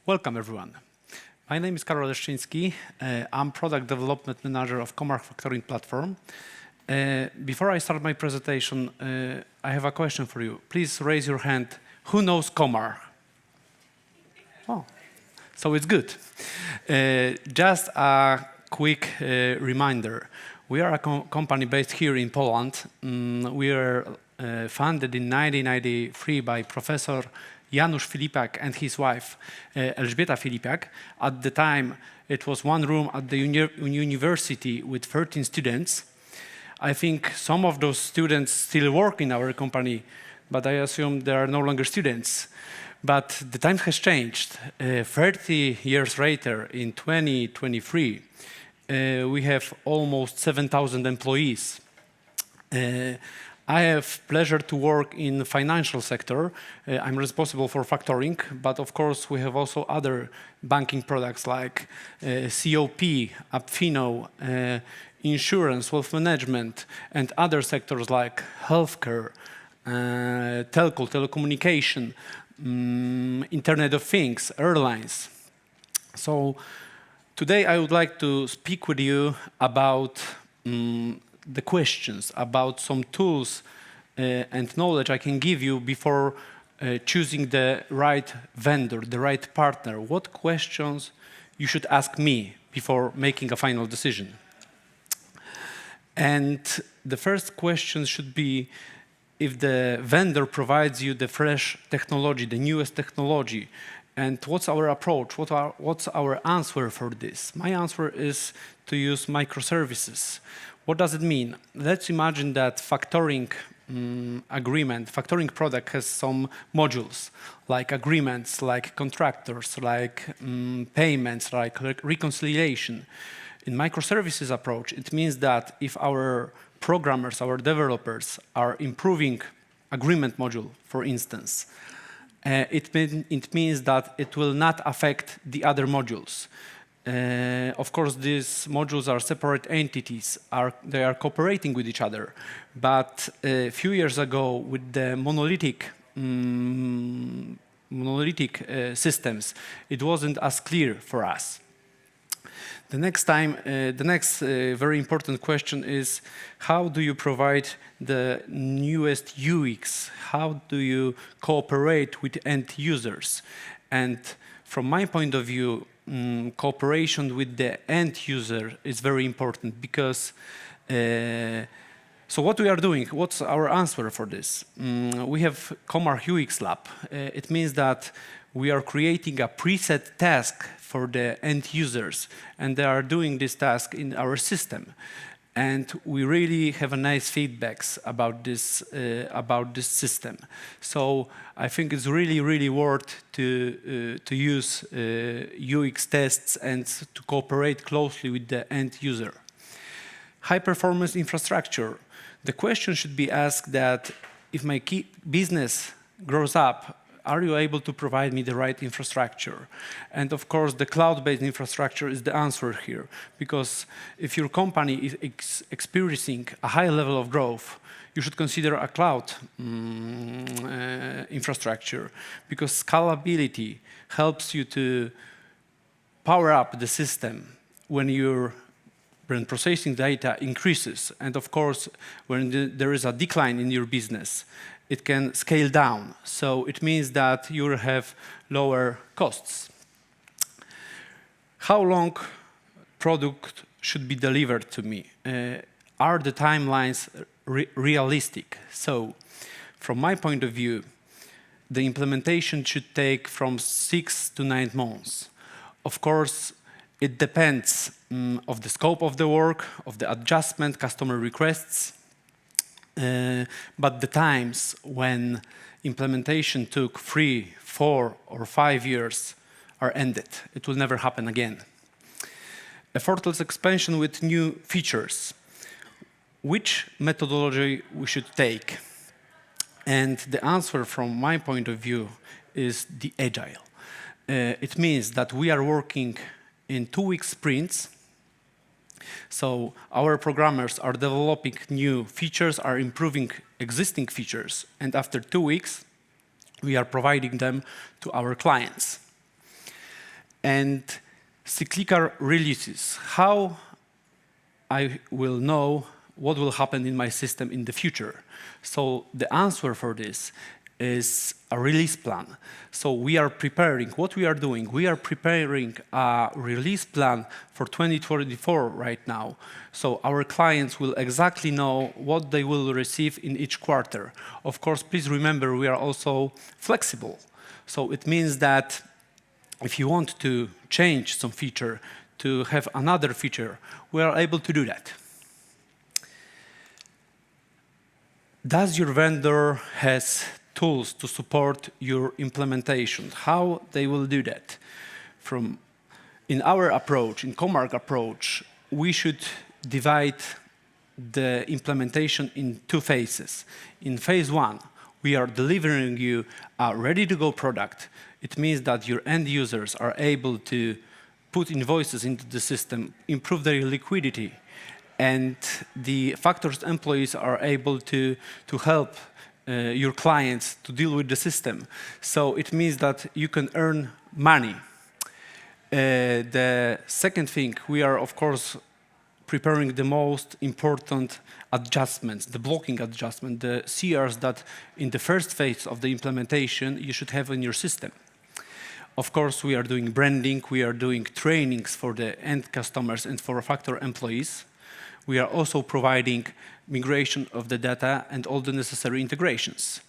Welcome, everyone. My name is Karol Leszczyński. I'm Product Development Manager of Comarch Factoring Platform. Before I start my presentation, I have a question for you. Please raise your hand. Who knows Comarch? Oh, so it's good. Just a quick reminder. We are a company based here in Poland. We are founded in 1993 by Professor Janusz Filipiak and his wife, Elżbieta Filipiak. At the time, it was one room at the university with 13 students. I think some of those students still work in our company, but I assume they are no longer students. But the time has changed. 30 years later, in 2023, we have almost 7,000 employees. I have pleasure to work in the financial sector. I'm responsible for factoring, but of course we have also other banking products like COP, Apfino, insurance, wealth management, and other sectors like healthcare, telco, telecommunication, Internet of Things, airlines. So today I would like to speak with you about the questions, about some tools and knowledge I can give you before choosing the right vendor, the right partner. What questions you should ask me before making a final decision. And the first question should be if the vendor provides you the fresh technology, the newest technology, and what's our approach, what's our answer for this? My answer is to use microservices. What does it mean? Let's imagine that factoring factoring product has some modules, like agreements, like contractors, like payments, like reconciliation. In microservices approach, it means that if our programmers, our developers are improving agreement module, for instance, it means that it will not affect the other modules. Of course, these modules are separate entities. They are cooperating with each other. But a few years ago, with the monolithic systems, it wasn't as clear for us. The next very important question is, how do you provide the newest UX? How do you cooperate with end users? And from my point of view, cooperation with the end user is very important because so what we are doing, what's our answer for this? We have Comarch UX Lab. It means that we are creating a preset task for the end users, and they are doing this task in our system. And we really have a nice feedbacks about this system. So I think it's really worth to use UX tests and to cooperate closely with the end user. High performance infrastructure. The question should be asked that if my key business grows up, are you able to provide me the right infrastructure? And of course, the cloud-based infrastructure is the answer here. Because if your company is experiencing a high level of growth, you should consider a cloud infrastructure. Because scalability helps you to power up the system when processing data increases. And of course, when there is a decline in your business, it can scale down. So it means that you will have lower costs. How long product should be delivered to me? Are the timelines realistic? So from my point of view, the implementation should take from 6 to 9 months. Of course, it depends of the scope of the work, of the adjustment, customer requests. But the times when implementation took 3, 4, or 5 years are ended. It will never happen again. Effortless expansion with new features. Which methodology we should take? And the answer from my point of view is the agile. It means that we are working in 2-week sprints. So our programmers are developing new features, are improving existing features, and after 2 weeks, we are providing them to our clients. And cyclical releases. How I will know what will happen in my system in the future? So the answer for this is a release plan. So we are preparing, what we are doing, we are preparing a release plan for 2024 right now. So our clients will exactly know what they will receive in each quarter. Of course, please remember, we are also flexible. So it means that if you want to change some feature to have another feature, we are able to do that. Does your vendor has tools to support your implementation? How they will do that? In our approach, in Comarch approach, we should divide the implementation in two phases. In phase one, we are delivering you a ready-to-go product. It means that your end users are able to put invoices into the system, improve their liquidity, and the Factor's employees are able to help your clients to deal with the system. So it means that you can earn money. The second thing, we are, of course, preparing the most important adjustments, the blocking adjustment, the CRs that in the first phase of the implementation you should have in your system. Of course, we are doing branding, we are doing trainings for the end customers and for Factor employees. We are also providing migration of the data and all the necessary integrations.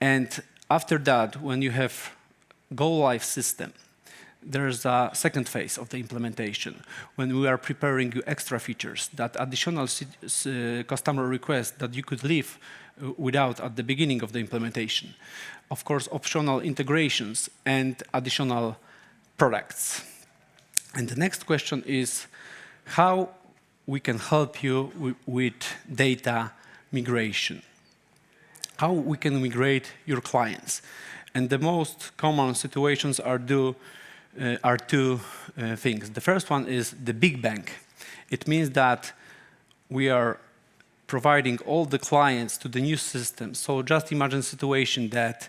And after that, when you have go-live system, there's a second phase of the implementation, when we are preparing you extra features, that additional customer requests that you could leave without at the beginning of the implementation. Of course, optional integrations and additional products. And the next question is how we can help you with data migration. How we can migrate your clients. And the most common situations are two things. The first one is the big bang. It means that we are providing all the clients to the new system. So just imagine a situation that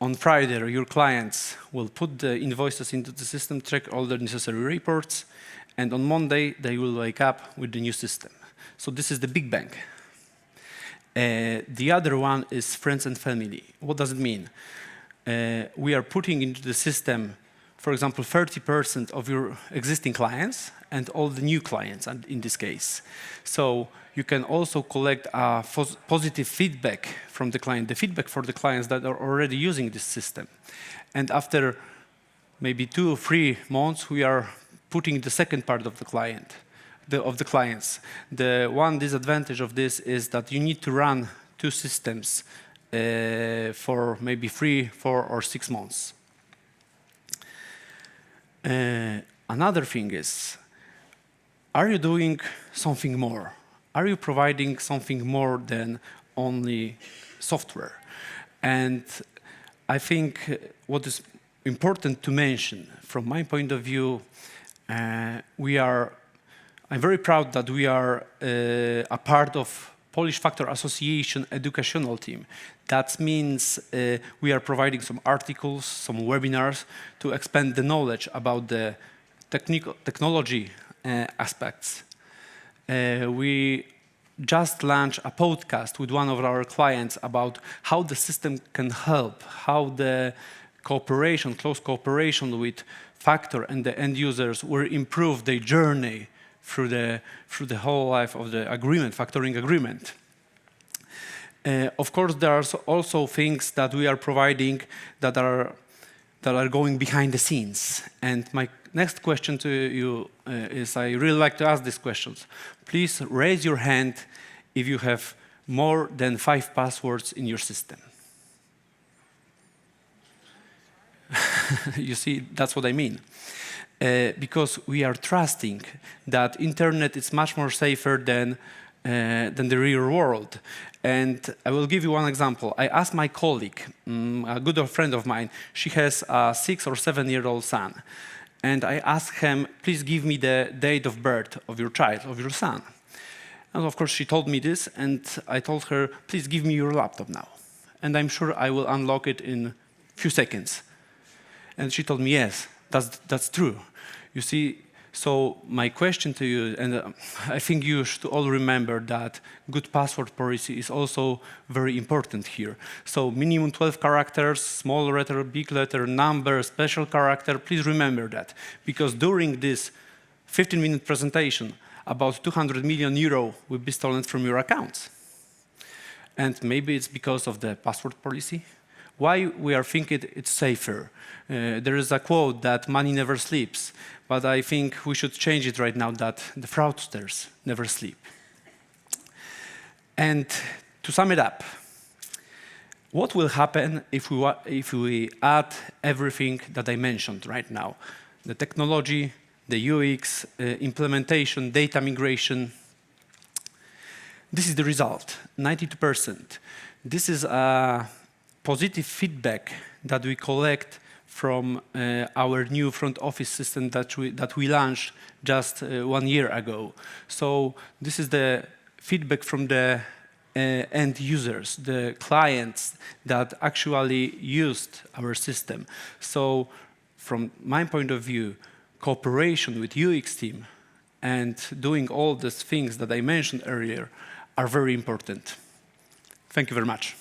on Friday your clients will put the invoices into the system, check all the necessary reports, and on Monday they will wake up with the new system. So this is the big bang. The other one is friends and family. What does it mean? We are putting into the system, for example, 30% of your existing clients and all the new clients in this case. So you can also collect positive feedback from the client, the feedback for the clients that are already using this system. And after maybe 2 or 3 months, we are putting the second part of the clients. The one disadvantage of this is that you need to run 2 systems for maybe 3, 4, or 6 months. Another thing is, are you doing something more? Are you providing something more than only software? And I think what is important to mention, from my point of view, I'm very proud that we are a part of Polish Factor Association educational team. That means we are providing some articles, some webinars to expand the knowledge about the technology aspects. We just launched a podcast with one of our clients about how the system can help, how the cooperation, close cooperation with Factor and the end users will improve their journey through the whole life of the agreement, factoring agreement. Of course, there are also things that we are providing that are going behind the scenes. And my next question to you is, I really like to ask these questions. Please raise your hand if you have more than 5 passwords in your system. You see, that's what I mean. Because we are trusting that internet is much more safer than the real world. And I will give you one example. I asked my colleague, a good friend of mine, she has a 6 or 7-year-old son. And I asked him, please give me the date of birth of your child, of your son. And of course she told me this, and I told her, please give me your laptop now. And I'm sure I will unlock it in a few seconds. And she told me, yes, that's true. You see, so my question to you, and I think you should all remember that good password policy is also very important here. So minimum 12 characters, small letter, big letter, number, special character, please remember that. Because during this 15-minute presentation, about 200 million euro will be stolen from your accounts. And maybe it's because of the password policy. Why we are thinking it's safer? There is a quote that money never sleeps, but I think we should change it right now that the fraudsters never sleep. And to sum it up, what will happen if we add everything that I mentioned right now? The technology, the UX, implementation, data migration. This is the result, 92%. This is a positive feedback that we collect from our new front office system that we launched just 1 year ago. So this is the feedback from the end users, the clients that actually used our system. So from my point of view, cooperation with UX team and doing all these things that I mentioned earlier are very important. Thank you very much.